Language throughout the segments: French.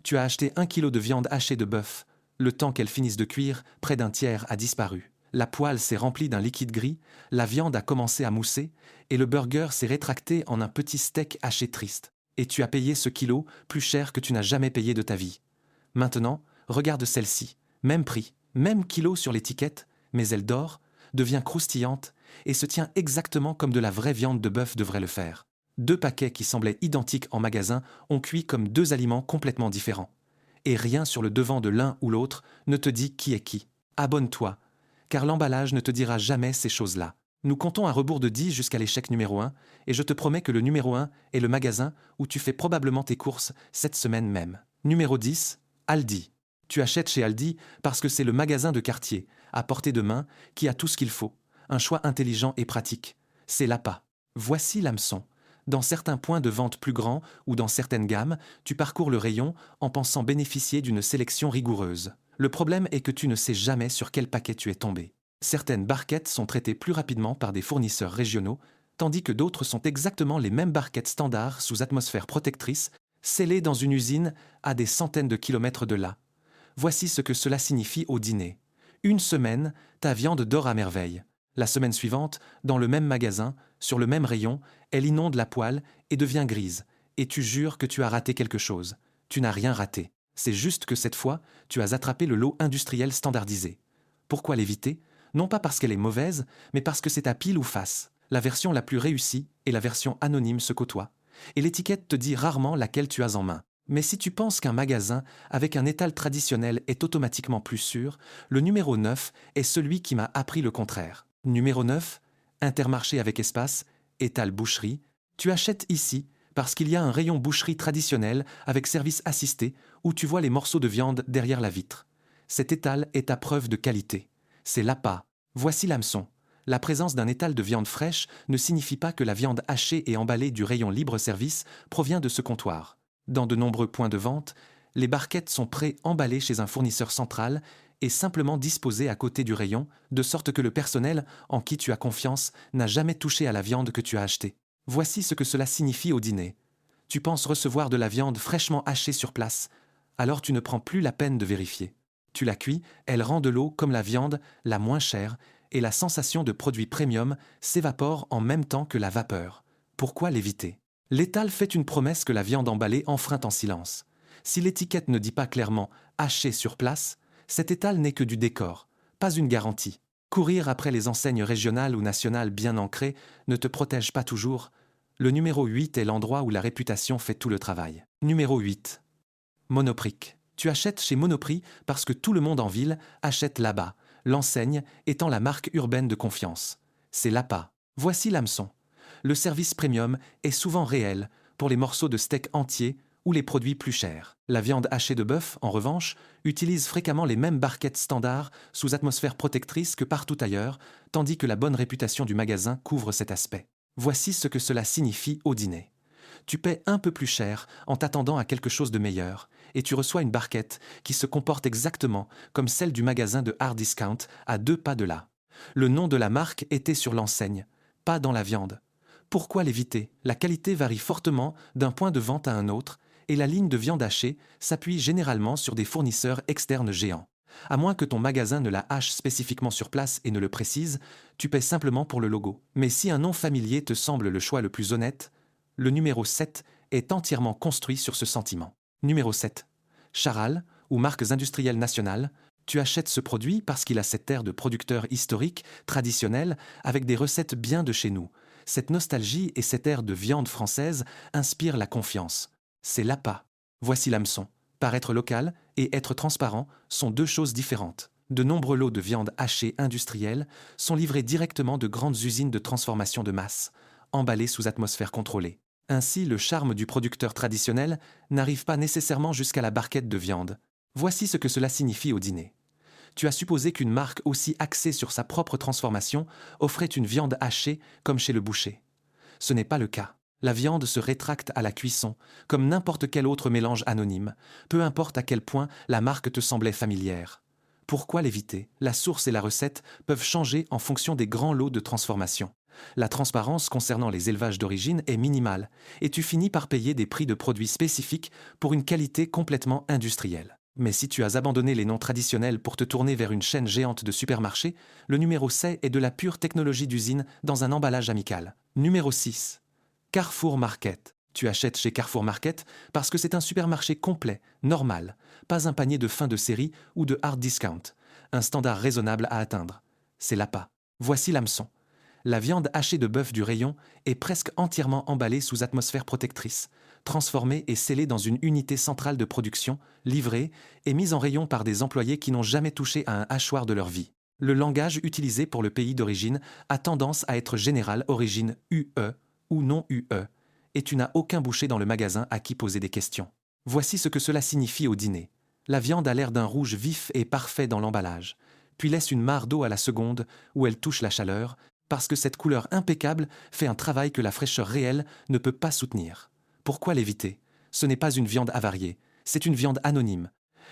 Tu as acheté 1 kilo de viande hachée de bœuf. Le temps qu'elle finisse de cuire, près d'un tiers a disparu. La poêle s'est remplie d'un liquide gris, la viande a commencé à mousser, et le burger s'est rétracté en un petit steak haché triste. Et tu as payé ce kilo plus cher que tu n'as jamais payé de ta vie. Maintenant, regarde celle-ci. Même prix, même kilo sur l'étiquette, mais elle dort, devient croustillante, et se tient exactement comme de la vraie viande de bœuf devrait le faire. 2 paquets qui semblaient identiques en magasin ont cuit comme 2 aliments complètement différents. Et rien sur le devant de l'un ou l'autre ne te dit qui est qui. Abonne-toi, car l'emballage ne te dira jamais ces choses-là. Nous comptons un rebours de 10 jusqu'à l'échec numéro 1, et je te promets que le numéro 1 est le magasin où tu fais probablement tes courses cette semaine même. Numéro 10, Aldi. Tu achètes chez Aldi parce que c'est le magasin de quartier, à portée de main, qui a tout ce qu'il faut. Un choix intelligent et pratique. C'est l'appât. Voici l'hameçon. Dans certains points de vente plus grands ou dans certaines gammes, tu parcours le rayon en pensant bénéficier d'une sélection rigoureuse. Le problème est que tu ne sais jamais sur quel paquet tu es tombé. Certaines barquettes sont traitées plus rapidement par des fournisseurs régionaux, tandis que d'autres sont exactement les mêmes barquettes standards sous atmosphère protectrice, scellées dans une usine à des centaines de kilomètres de là. Voici ce que cela signifie au dîner. Une semaine, ta viande dort à merveille. La semaine suivante, dans le même magasin, sur le même rayon, elle inonde la poêle et devient grise, et tu jures que tu as raté quelque chose. Tu n'as rien raté. C'est juste que cette fois, tu as attrapé le lot industriel standardisé. Pourquoi l'éviter? Non pas parce qu'elle est mauvaise, mais parce que c'est à pile ou face. La version la plus réussie et la version anonyme se côtoient. Et l'étiquette te dit rarement laquelle tu as en main. Mais si tu penses qu'un magasin avec un étal traditionnel est automatiquement plus sûr, le numéro 9 est celui qui m'a appris le contraire. Numéro 9, Intermarché avec espace, étal boucherie. Tu achètes ici parce qu'il y a un rayon boucherie traditionnel avec service assisté où tu vois les morceaux de viande derrière la vitre. Cet étal est ta preuve de qualité. C'est l'appât. Voici l'hameçon. La présence d'un étal de viande fraîche ne signifie pas que la viande hachée et emballée du rayon libre-service provient de ce comptoir. Dans de nombreux points de vente, les barquettes sont pré-emballées chez un fournisseur central et simplement disposées à côté du rayon, de sorte que le personnel, en qui tu as confiance, n'a jamais touché à la viande que tu as achetée. Voici ce que cela signifie au dîner. Tu penses recevoir de la viande fraîchement hachée sur place, alors tu ne prends plus la peine de vérifier. Tu la cuis, elle rend de l'eau comme la viande, la moins chère, et la sensation de produit premium s'évapore en même temps que la vapeur. Pourquoi l'éviter? L'étal fait une promesse que la viande emballée enfreint en silence. Si l'étiquette ne dit pas clairement « haché sur place », cet étal n'est que du décor, pas une garantie. Courir après les enseignes régionales ou nationales bien ancrées ne te protège pas toujours. Le numéro 8 est l'endroit où la réputation fait tout le travail. Numéro 8. Monoprix. Tu achètes chez Monoprix parce que tout le monde en ville achète là-bas, l'enseigne étant la marque urbaine de confiance. C'est l'appât. Voici l'hameçon. Le service premium est souvent réel pour les morceaux de steak entiers ou les produits plus chers. La viande hachée de bœuf, en revanche, utilise fréquemment les mêmes barquettes standards sous atmosphère protectrice que partout ailleurs, tandis que la bonne réputation du magasin couvre cet aspect. Voici ce que cela signifie au dîner. Tu paies un peu plus cher en t'attendant à quelque chose de meilleur, et tu reçois une barquette qui se comporte exactement comme celle du magasin de hard discount à 2 pas de là. Le nom de la marque était sur l'enseigne, pas dans la viande. Pourquoi l'éviter? La qualité varie fortement d'un point de vente à un autre, et la ligne de viande hachée s'appuie généralement sur des fournisseurs externes géants. À moins que ton magasin ne la hache spécifiquement sur place et ne le précise, tu paies simplement pour le logo. Mais si un nom familier te semble le choix le plus honnête, le numéro 7 est entièrement construit sur ce sentiment. Numéro 7. Charal, ou marques industrielles nationales, tu achètes ce produit parce qu'il a cette air de producteur historique, traditionnel, avec des recettes bien de chez nous. Cette nostalgie et cet air de viande française inspirent la confiance. C'est l'appât. Voici l'hameçon. Paraître local et être transparent sont deux choses différentes. De nombreux lots de viande hachée industrielle sont livrés directement de grandes usines de transformation de masse, emballés sous atmosphère contrôlée. Ainsi, le charme du producteur traditionnel n'arrive pas nécessairement jusqu'à la barquette de viande. Voici ce que cela signifie au dîner. Tu as supposé qu'une marque aussi axée sur sa propre transformation offrait une viande hachée comme chez le boucher. Ce n'est pas le cas. La viande se rétracte à la cuisson, comme n'importe quel autre mélange anonyme, peu importe à quel point la marque te semblait familière. Pourquoi l'éviter? La source et la recette peuvent changer en fonction des grands lots de transformation. La transparence concernant les élevages d'origine est minimale, et tu finis par payer des prix de produits spécifiques pour une qualité complètement industrielle. Mais si tu as abandonné les noms traditionnels pour te tourner vers une chaîne géante de supermarchés, le numéro 7 est de la pure technologie d'usine dans un emballage amical. Numéro 6. Carrefour Market. Tu achètes chez Carrefour Market parce que c'est un supermarché complet, normal, pas un panier de fin de série ou de hard discount, un standard raisonnable à atteindre. C'est l'appât. Voici l'hameçon. La viande hachée de bœuf du rayon est presque entièrement emballée sous atmosphère protectrice, transformée et scellée dans une unité centrale de production, livrée et mise en rayon par des employés qui n'ont jamais touché à un hachoir de leur vie. Le langage utilisé pour le pays d'origine a tendance à être général, origine UE ou non UE, et tu n'as aucun boucher dans le magasin à qui poser des questions. Voici ce que cela signifie au dîner. La viande a l'air d'un rouge vif et parfait dans l'emballage, puis laisse une mare d'eau à la seconde où elle touche la chaleur, parce que cette couleur impeccable fait un travail que la fraîcheur réelle ne peut pas soutenir. Pourquoi l'éviter? Ce n'est pas une viande avariée, c'est une viande anonyme.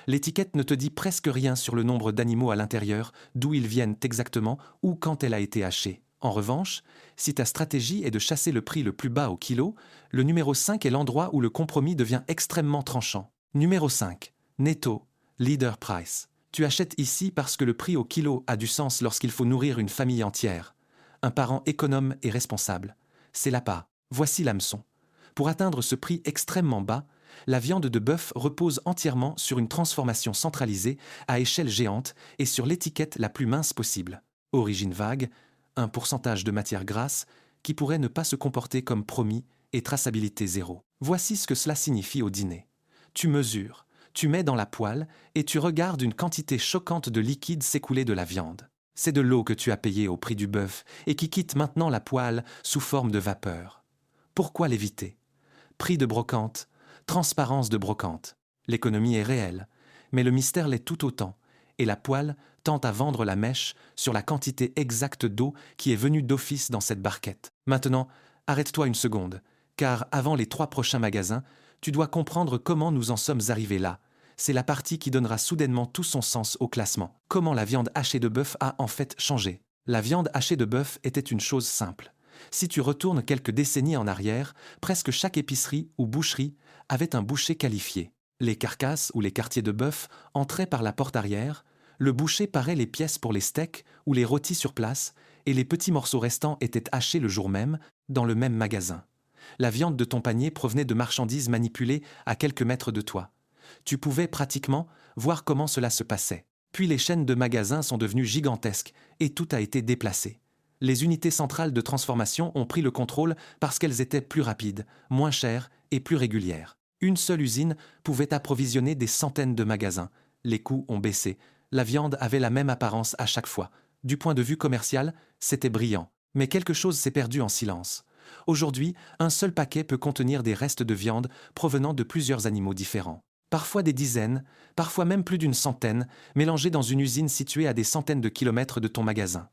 L'étiquette ne te dit presque rien sur le nombre d'animaux à l'intérieur, d'où ils viennent exactement ou quand elle a été hachée. En revanche, si ta stratégie est de chasser le prix le plus bas au kilo, le numéro 5 est l'endroit où le compromis devient extrêmement tranchant. Numéro 5. Netto, Leader Price. Tu achètes ici parce que le prix au kilo a du sens lorsqu'il faut nourrir une famille entière. Un parent économe et responsable. C'est l'appât. Voici l'hameçon. Pour atteindre ce prix extrêmement bas, la viande de bœuf repose entièrement sur une transformation centralisée à échelle géante et sur l'étiquette la plus mince possible. Origine vague, un pourcentage de matière grasse qui pourrait ne pas se comporter comme promis et traçabilité zéro. Voici ce que cela signifie au dîner. Tu mesures, tu mets dans la poêle et tu regardes une quantité choquante de liquide s'écouler de la viande. C'est de l'eau que tu as payée au prix du bœuf et qui quitte maintenant la poêle sous forme de vapeur. Pourquoi l'éviter? Prix de brocante, transparence de brocante. L'économie est réelle, mais le mystère l'est tout autant, et la poêle tente à vendre la mèche sur la quantité exacte d'eau qui est venue d'office dans cette barquette. Maintenant, arrête-toi une seconde, car avant les 3 prochains magasins, tu dois comprendre comment nous en sommes arrivés là. C'est la partie qui donnera soudainement tout son sens au classement. Comment la viande hachée de bœuf a en fait changé. La viande hachée de bœuf était une chose simple. Si tu retournes quelques décennies en arrière, presque chaque épicerie ou boucherie avait un boucher qualifié. Les carcasses ou les quartiers de bœuf entraient par la porte arrière, le boucher parait les pièces pour les steaks ou les rôtis sur place, et les petits morceaux restants étaient hachés le jour même, dans le même magasin. La viande de ton panier provenait de marchandises manipulées à quelques mètres de toi. Tu pouvais pratiquement voir comment cela se passait. Puis les chaînes de magasins sont devenues gigantesques et tout a été déplacé. Les unités centrales de transformation ont pris le contrôle parce qu'elles étaient plus rapides, moins chères et plus régulières. Une seule usine pouvait approvisionner des centaines de magasins. Les coûts ont baissé. La viande avait la même apparence à chaque fois. Du point de vue commercial, c'était brillant. Mais quelque chose s'est perdu en silence. Aujourd'hui, un seul paquet peut contenir des restes de viande provenant de plusieurs animaux différents. Parfois des dizaines, parfois même plus d'une centaine, mélangés dans une usine située à des centaines de kilomètres de ton magasin.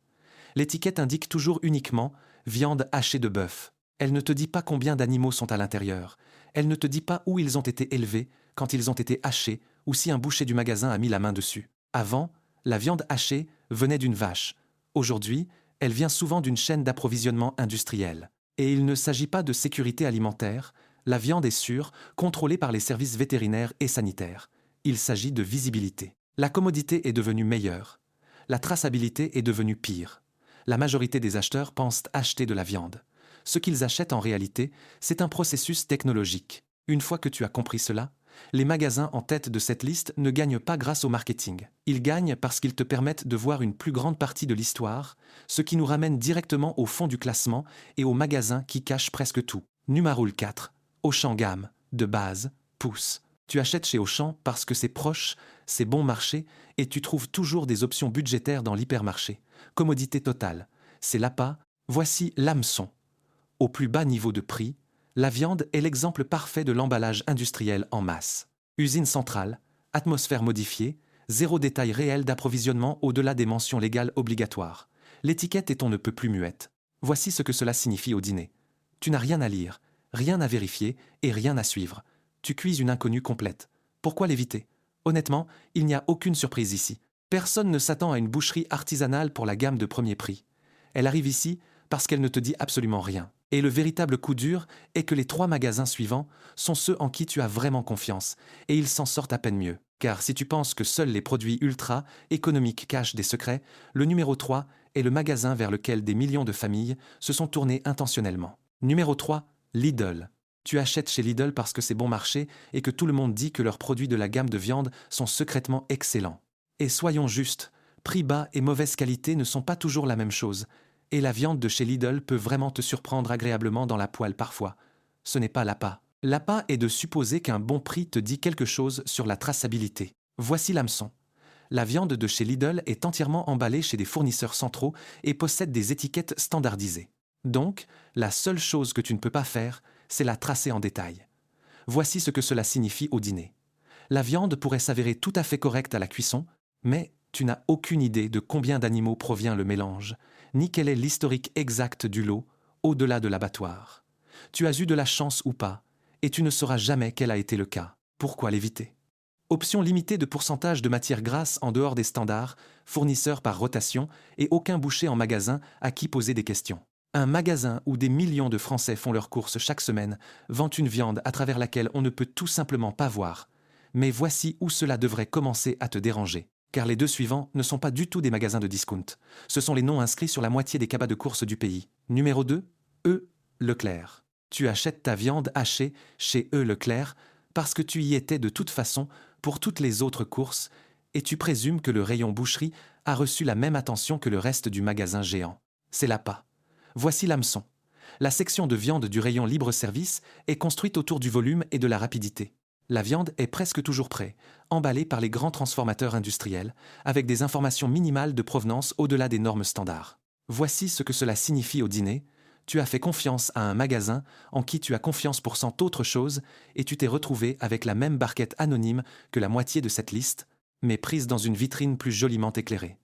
L'étiquette indique toujours uniquement « viande hachée de bœuf ». Elle ne te dit pas combien d'animaux sont à l'intérieur. Elle ne te dit pas où ils ont été élevés, quand ils ont été hachés, ou si un boucher du magasin a mis la main dessus. Avant, la viande hachée venait d'une vache. Aujourd'hui, elle vient souvent d'une chaîne d'approvisionnement industrielle. Et il ne s'agit pas de sécurité alimentaire, la viande est sûre, contrôlée par les services vétérinaires et sanitaires. Il s'agit de visibilité. La commodité est devenue meilleure. La traçabilité est devenue pire. La majorité des acheteurs pensent acheter de la viande. Ce qu'ils achètent en réalité, c'est un processus technologique. Une fois que tu as compris cela, les magasins en tête de cette liste ne gagnent pas grâce au marketing. Ils gagnent parce qu'ils te permettent de voir une plus grande partie de l'histoire, ce qui nous ramène directement au fond du classement et aux magasins qui cachent presque tout. Numéro 4. Auchan gamme, de base, pousse. Tu achètes chez Auchan parce que c'est proche, c'est bon marché et tu trouves toujours des options budgétaires dans l'hypermarché. Commodité totale. C'est l'appât, voici l'hameçon. Au plus bas niveau de prix, la viande est l'exemple parfait de l'emballage industriel en masse. Usine centrale, atmosphère modifiée, zéro détail réel d'approvisionnement au-delà des mentions légales obligatoires. L'étiquette est on ne peut plus muette. Voici ce que cela signifie au dîner. Tu n'as rien à lire, rien à vérifier et rien à suivre. Tu cuis une inconnue complète. Pourquoi l'éviter? Honnêtement, il n'y a aucune surprise ici. Personne ne s'attend à une boucherie artisanale pour la gamme de premier prix. Elle arrive ici parce qu'elle ne te dit absolument rien. Et le véritable coup dur est que les 3 magasins suivants sont ceux en qui tu as vraiment confiance, et ils s'en sortent à peine mieux. Car si tu penses que seuls les produits ultra économiques cachent des secrets, le numéro 3 est le magasin vers lequel des millions de familles se sont tournées intentionnellement. Numéro 3, Lidl. Tu achètes chez Lidl parce que c'est bon marché et que tout le monde dit que leurs produits de la gamme de viande sont secrètement excellents. Et soyons justes, prix bas et mauvaise qualité ne sont pas toujours la même chose, et la viande de chez Lidl peut vraiment te surprendre agréablement dans la poêle parfois. Ce n'est pas l'appât. L'appât est de supposer qu'un bon prix te dit quelque chose sur la traçabilité. Voici l'hameçon. La viande de chez Lidl est entièrement emballée chez des fournisseurs centraux et possède des étiquettes standardisées. Donc, la seule chose que tu ne peux pas faire, c'est la tracer en détail. Voici ce que cela signifie au dîner. La viande pourrait s'avérer tout à fait correcte à la cuisson, mais tu n'as aucune idée de combien d'animaux provient le mélange, ni quel est l'historique exact du lot, au-delà de l'abattoir. Tu as eu de la chance ou pas, et tu ne sauras jamais quel a été le cas. Pourquoi l'éviter? Option limitée de pourcentage de matière grasse en dehors des standards, fournisseur par rotation et aucun boucher en magasin à qui poser des questions. Un magasin où des millions de Français font leurs courses chaque semaine vend une viande à travers laquelle on ne peut tout simplement pas voir. Mais voici où cela devrait commencer à te déranger. Car les 2 suivants ne sont pas du tout des magasins de discount. Ce sont les noms inscrits sur la moitié des cabas de course du pays. Numéro 2, E. Leclerc. Tu achètes ta viande hachée chez E. Leclerc parce que tu y étais de toute façon pour toutes les autres courses et tu présumes que le rayon boucherie a reçu la même attention que le reste du magasin géant. C'est l'appât. Voici l'hameçon. La section de viande du rayon libre-service est construite autour du volume et de la rapidité. La viande est presque toujours prête, emballée par les grands transformateurs industriels, avec des informations minimales de provenance au-delà des normes standards. Voici ce que cela signifie au dîner. Tu as fait confiance à un magasin en qui tu as confiance pour cent autres choses et tu t'es retrouvé avec la même barquette anonyme que la moitié de cette liste, mais prise dans une vitrine plus joliment éclairée.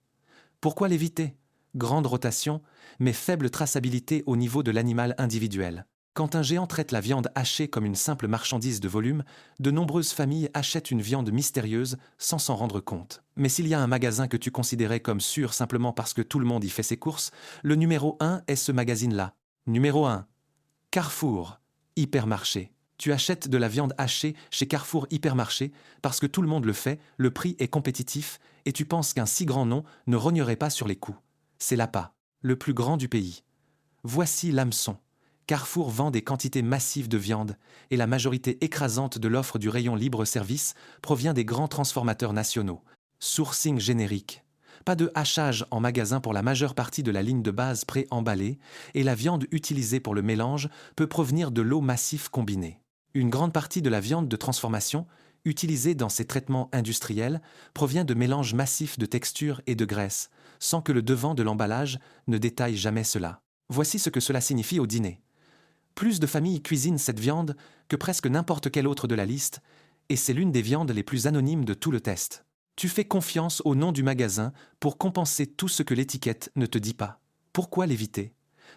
Pourquoi l'éviter? Grande rotation, mais faible traçabilité au niveau de l'animal individuel. Quand un géant traite la viande hachée comme une simple marchandise de volume, de nombreuses familles achètent une viande mystérieuse sans s'en rendre compte. Mais s'il y a un magasin que tu considérais comme sûr simplement parce que tout le monde y fait ses courses, le numéro 1 est ce magazine-là. Numéro 1. Carrefour, hypermarché. Tu achètes de la viande hachée chez Carrefour Hypermarché parce que tout le monde le fait, le prix est compétitif et tu penses qu'un si grand nom ne rognerait pas sur les coûts. C'est l'appât, le plus grand du pays. Voici l'hameçon. Carrefour vend des quantités massives de viande et la majorité écrasante de l'offre du rayon libre-service provient des grands transformateurs nationaux. Sourcing générique. Pas de hachage en magasin pour la majeure partie de la ligne de base pré-emballée et la viande utilisée pour le mélange peut provenir de lots massifs combinés. Une grande partie de la viande de transformation, utilisée dans ces traitements industriels, provient de mélanges massifs de textures et de graisses, sans que le devant de l'emballage ne détaille jamais cela. Voici ce que cela signifie au dîner. Plus de familles cuisinent cette viande que presque n'importe quelle autre de la liste, et c'est l'une des viandes les plus anonymes de tout le test. Tu fais confiance au nom du magasin pour compenser tout ce que l'étiquette ne te dit pas. Pourquoi l'éviter?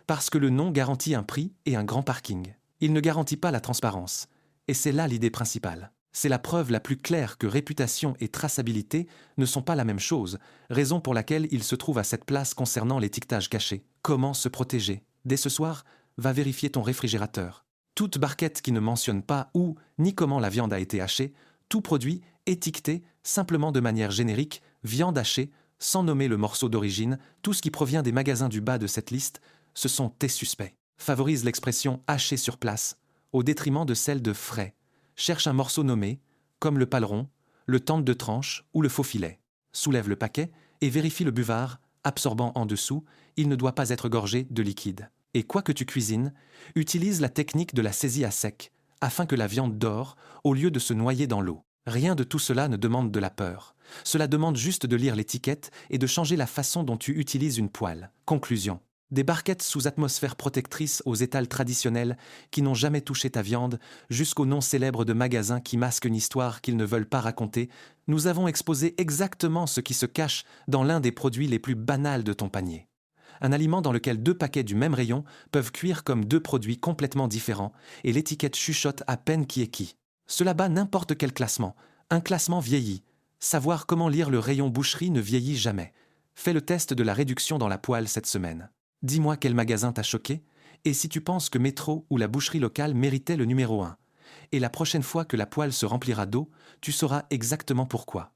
Parce que le nom garantit un prix et un grand parking. Il ne garantit pas la transparence. Et c'est là l'idée principale. C'est la preuve la plus claire que réputation et traçabilité ne sont pas la même chose, raison pour laquelle il se trouve à cette place concernant l'étiquetage caché. Comment se protéger? Dès ce soir, va vérifier ton réfrigérateur. Toute barquette qui ne mentionne pas où ni comment la viande a été hachée, tout produit étiqueté simplement de manière générique, viande hachée, sans nommer le morceau d'origine, tout ce qui provient des magasins du bas de cette liste, ce sont tes suspects. Favorise l'expression haché sur place, au détriment de celle de frais. Cherche un morceau nommé, comme le paleron, le tente de tranche ou le faux filet. Soulève le paquet et vérifie le buvard, absorbant en dessous, il ne doit pas être gorgé de liquide. Et quoi que tu cuisines, utilise la technique de la saisie à sec, afin que la viande dore au lieu de se noyer dans l'eau. Rien de tout cela ne demande de la peur. Cela demande juste de lire l'étiquette et de changer la façon dont tu utilises une poêle. Conclusion. Des barquettes sous atmosphère protectrice aux étals traditionnels qui n'ont jamais touché ta viande, jusqu'aux noms célèbres de magasins qui masquent une histoire qu'ils ne veulent pas raconter, nous avons exposé exactement ce qui se cache dans l'un des produits les plus banals de ton panier. Un aliment dans lequel 2 paquets du même rayon peuvent cuire comme 2 produits complètement différents et l'étiquette chuchote à peine qui est qui. Cela bat n'importe quel classement. Un classement vieillit. Savoir comment lire le rayon boucherie ne vieillit jamais. Fais le test de la réduction dans la poêle cette semaine. Dis-moi quel magasin t'a choqué, et si tu penses que Métro ou la boucherie locale méritaient le numéro 1. Et la prochaine fois que la poêle se remplira d'eau, tu sauras exactement pourquoi.